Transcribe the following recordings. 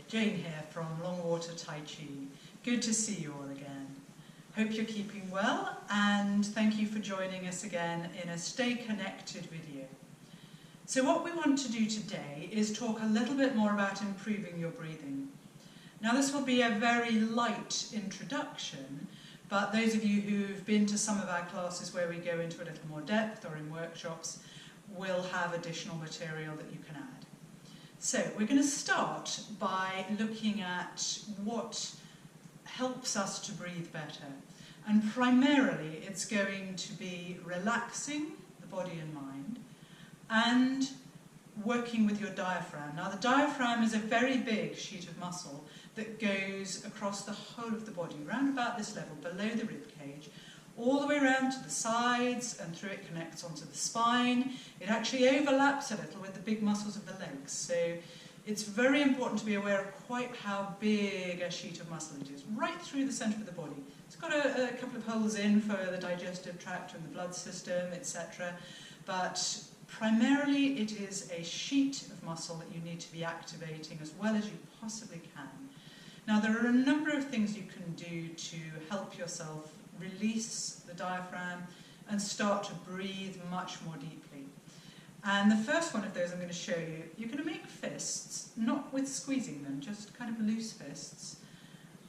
Jane here from Longwater Tai Chi. Good to see you all again. Hope you're keeping well, and thank you for joining us again in a Stay Connected video. So what we want to do today is talk a little bit more about improving your breathing. Now this will be a very light introduction, but those of you who've been to some of our classes where we go into a little more depth or in workshops will have additional material that you can add. So we're going to start by looking at what helps us to breathe better. And primarily it's going to be relaxing the body and mind and working with your diaphragm. Now the diaphragm is a very big sheet of muscle that goes across the whole of the body, around about this level, below the rib cage, all the way around to the sides, and through it connects onto the spine. It actually overlaps a little with the big muscles of the legs. So it's very important to be aware of quite how big a sheet of muscle it is, right through the centre of the body. It's got a couple of holes in for the digestive tract and the blood system, etc. But primarily it is a sheet of muscle that you need to be activating as well as you possibly can. Now there are a number of things you can do to help yourself release the diaphragm and start to breathe much more deeply. And the first one of those I'm going to show you, you're going to make fists, not with squeezing them, just kind of loose fists.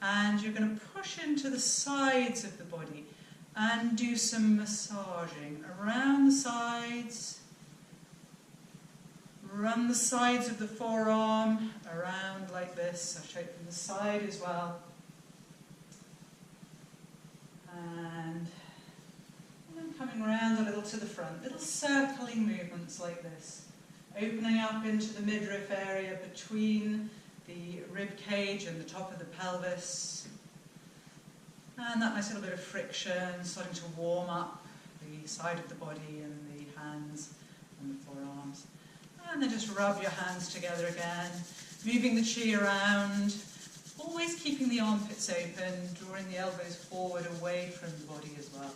And you're going to push into the sides of the body and do some massaging around the sides. Run the sides of the forearm around like this. I'll show it from the side as well. And then coming around a little to the front, little circling movements like this, opening up into the midriff area between the rib cage and the top of the pelvis, and that nice little bit of friction starting to warm up the side of the body and the hands and the forearms. And then just rub your hands together again, moving the chi around. Always keeping the armpits open, drawing the elbows forward away from the body as well.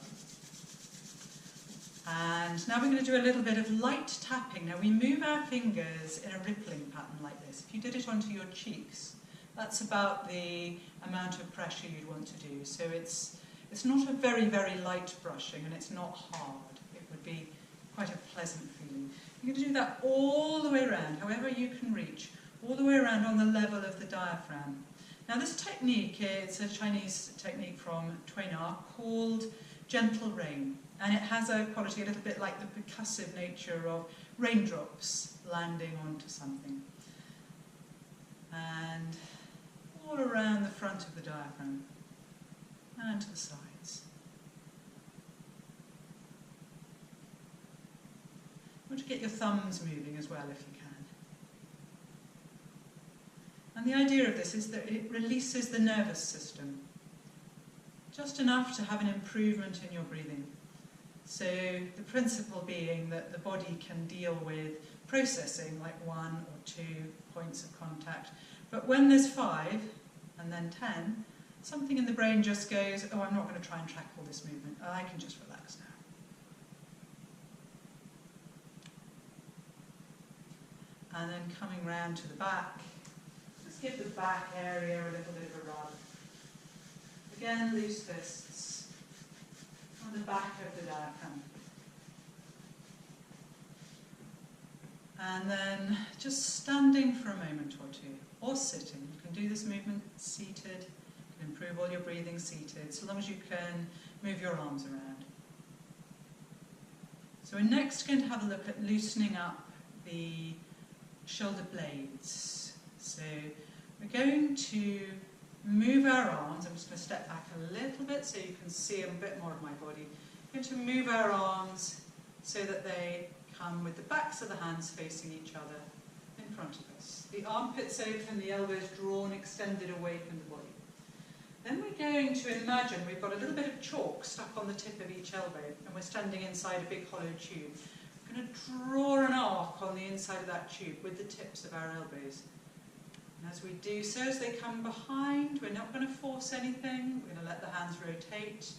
And now we're going to do a little bit of light tapping. Now we move our fingers in a rippling pattern like this. If you did it onto your cheeks, that's about the amount of pressure you'd want to do. So it's not a very, very light brushing, and it's not hard. It would be quite a pleasant feeling. You're going to do that all the way around, however you can reach, all the way around on the level of the diaphragm. Now this technique, it's a Chinese technique from Tuinar called gentle rain, and it has a quality a little bit like the percussive nature of raindrops landing onto something. And all around the front of the diaphragm and to the sides. You want to get your thumbs moving as well if you can. And the idea of this is that it releases the nervous system, just enough to have an improvement in your breathing. So the principle being that the body can deal with processing like 1 or 2 points of contact, but when there's 5 and then 10, something in the brain just goes, oh, I'm not going to try and track all this movement, I can just relax now. And then coming round to the back, just give the back area a little bit of a rub. Again, loose fists on the back of the diaphragm. And then just standing for a moment or two, or sitting. You can do this movement seated. You can improve all your breathing seated, so long as you can move your arms around. So we're next going to have a look at loosening up the shoulder blades. So we're going to move our arms. I'm just going to step back a little bit so you can see a bit more of my body. We're going to move our arms so that they come with the backs of the hands facing each other in front of us. The armpits open, the elbows drawn, extended away from the body. Then we're going to imagine we've got a little bit of chalk stuck on the tip of each elbow, and we're standing inside a big hollow tube. We're going to draw an arc on the inside of that tube with the tips of our elbows. And as we do so, as they come behind, we're not going to force anything. We're going to let the hands rotate.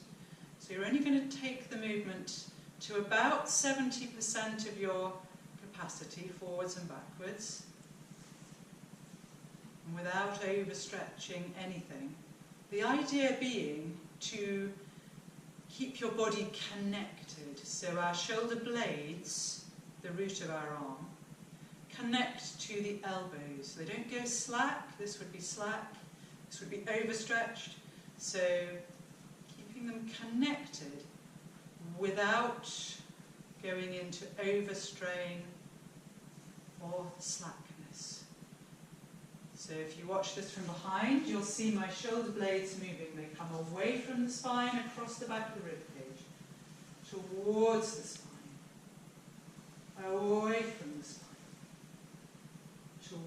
So you're only going to take the movement to about 70% of your capacity, forwards and backwards. and without overstretching anything. The idea being to keep your body connected, so our shoulder blades, the root of our arm, connect to the elbows. They don't go slack. This would be slack. This would be overstretched. So keeping them connected without going into overstrain or slackness. So if you watch this from behind, you'll see my shoulder blades moving. They come away from the spine, across the back of the ribcage, towards the spine, away from the spine,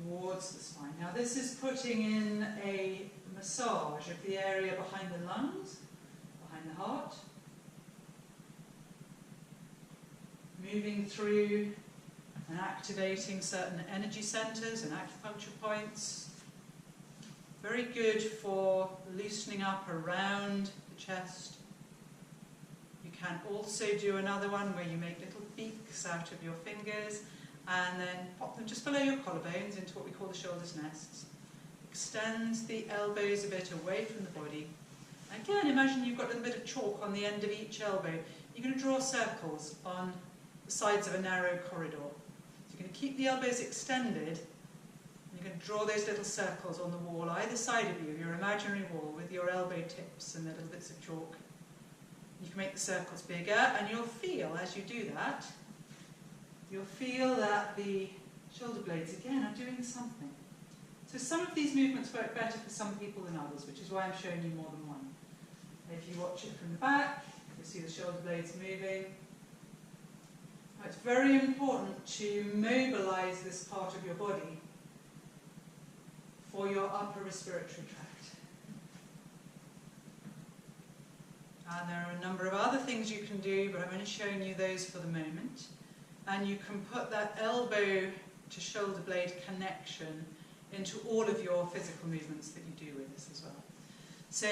towards the spine. Now this is putting in a massage of the area behind the lungs, behind the heart, moving through and activating certain energy centers and acupuncture points. Very good for loosening up around the chest. You can also do another one where you make little beaks out of your fingers and then pop them just below your collarbones into what we call the shoulder's nests. Extend the elbows a bit away from the body. Again, imagine you've got a little bit of chalk on the end of each elbow. You're going to draw circles on the sides of a narrow corridor. So you're going to keep the elbows extended. You can draw those little circles on the wall either side of you, your imaginary wall, with your elbow tips and the little bits of chalk. You can make the circles bigger, and you'll feel, as you do that, you'll feel that the shoulder blades, again, are doing something. So some of these movements work better for some people than others, which is why I'm showing you more than one. If you watch it from the back, you'll see the shoulder blades moving. It's very important to mobilize this part of your body for your upper respiratory tract. And there are a number of other things you can do, but I'm only showing you those for the moment. And you can put that elbow to shoulder blade connection into all of your physical movements that you do with this as well. So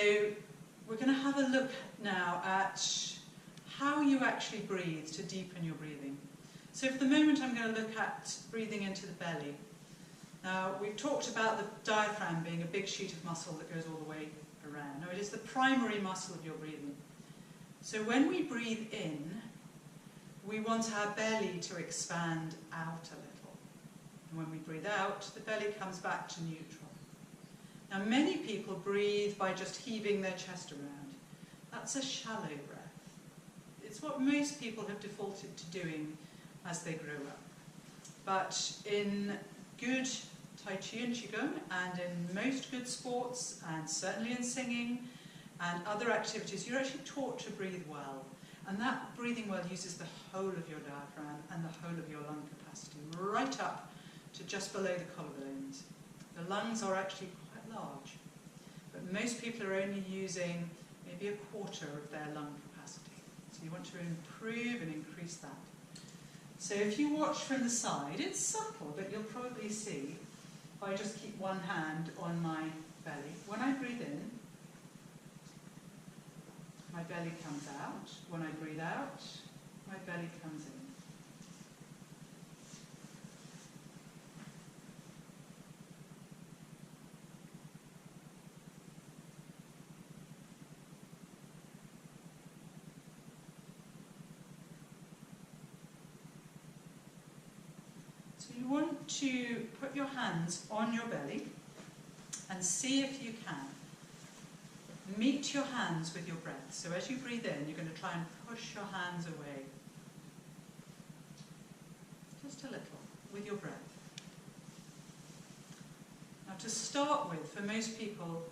we're going to have a look now at how you actually breathe to deepen your breathing. So for the moment I'm going to look at breathing into the belly. Now, we've talked about the diaphragm being a big sheet of muscle that goes all the way around. Now, it is the primary muscle of your breathing. So when we breathe in, we want our belly to expand out a little. And when we breathe out, the belly comes back to neutral. Now, many people breathe by just heaving their chest around. That's a shallow breath. It's what most people have defaulted to doing as they grow up. But in good Tai Chi and Qigong, and in most good sports, and certainly in singing and other activities, you're actually taught to breathe well. And that breathing well uses the whole of your diaphragm and the whole of your lung capacity, right up to just below the collarbones. The lungs are actually quite large, but most people are only using maybe a quarter of their lung capacity. So you want to improve and increase that. So if you watch from the side, it's subtle, but you'll probably see if I just keep one hand on my belly. When I breathe in, my belly comes out. When I breathe out, my belly comes in. So you want to put your hands on your belly and see if you can meet your hands with your breath. So as you breathe in, you're going to try and push your hands away. Just a little, with your breath. Now to start with, for most people,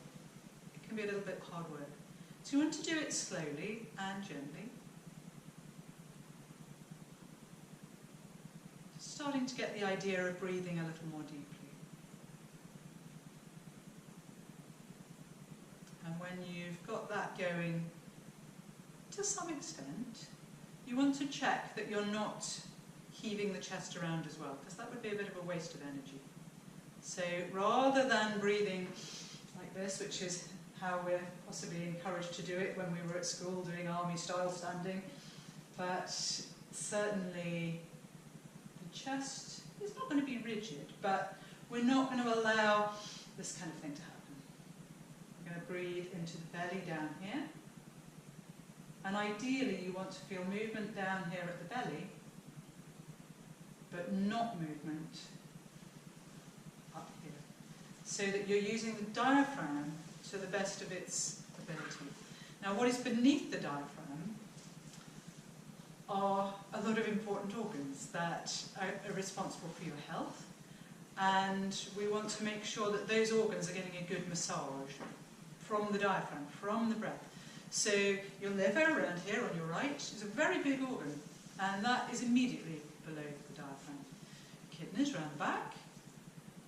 it can be a little bit hard work. So you want to do it slowly and gently. Starting to get the idea of breathing a little more deeply. And when you've got that going to some extent, you want to check that you're not heaving the chest around as well, because that would be a bit of a waste of energy. So rather than breathing like this, which is how we're possibly encouraged to do it when we were at school doing army style standing, but certainly the chest is not going to be rigid, but we're not going to allow this kind of thing to happen. We're going to breathe into the belly down here. And ideally you want to feel movement down here at the belly, but not movement up here. So that you're using the diaphragm to the best of its ability. Now what is beneath the diaphragm are a lot of important organs that are responsible for your health, and we want to make sure that those organs are getting a good massage from the diaphragm, from the breath. So your liver around here on your right is a very big organ, and that is immediately below the diaphragm. Kidneys round the back,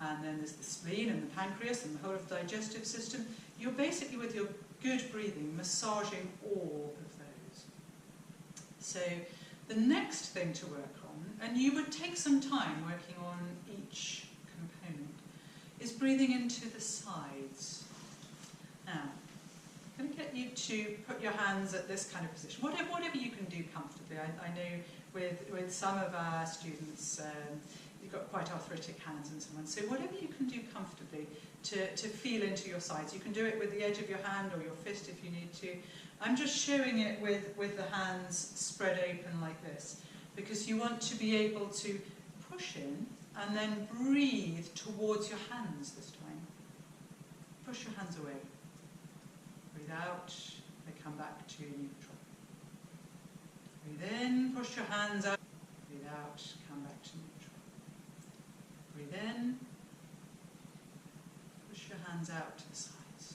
and then there's the spleen and the pancreas and the whole of the digestive system. You're basically, with your good breathing, massaging all of those. So the next thing to work on, and you would take some time working on each component, is breathing into the sides. Now, I'm going to get you to put your hands at this kind of position, whatever you can do comfortably. I know with some of our students, you've got quite arthritic hands and so on, so whatever you can do comfortably to feel into your sides. You can do it with the edge of your hand or your fist if you need to. I'm just showing it with the hands spread open like this, because you want to be able to push in and then breathe towards your hands this time. Push your hands away. Breathe out, they come back to neutral. Breathe in, push your hands out. Breathe out, come back to neutral. Breathe in, push your hands out to the sides.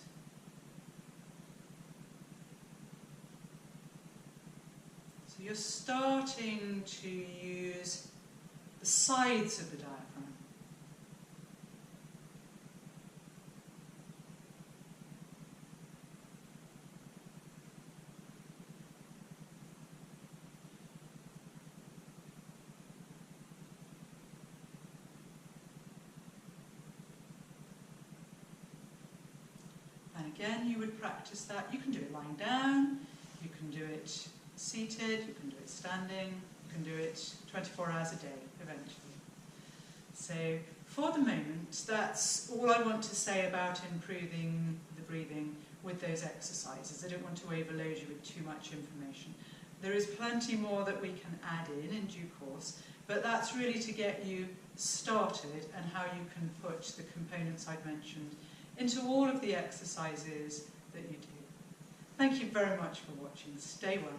So you're starting to use the sides of the diaphragm. Again, you would practice that. You can do it lying down, you can do it seated, you can do it standing, you can do it 24 hours a day, eventually. So, for the moment, that's all I want to say about improving the breathing with those exercises. I don't want to overload you with too much information. There is plenty more that we can add in due course, but that's really to get you started and how you can put the components I've mentioned into all of the exercises that you do. Thank you very much for watching. Stay well.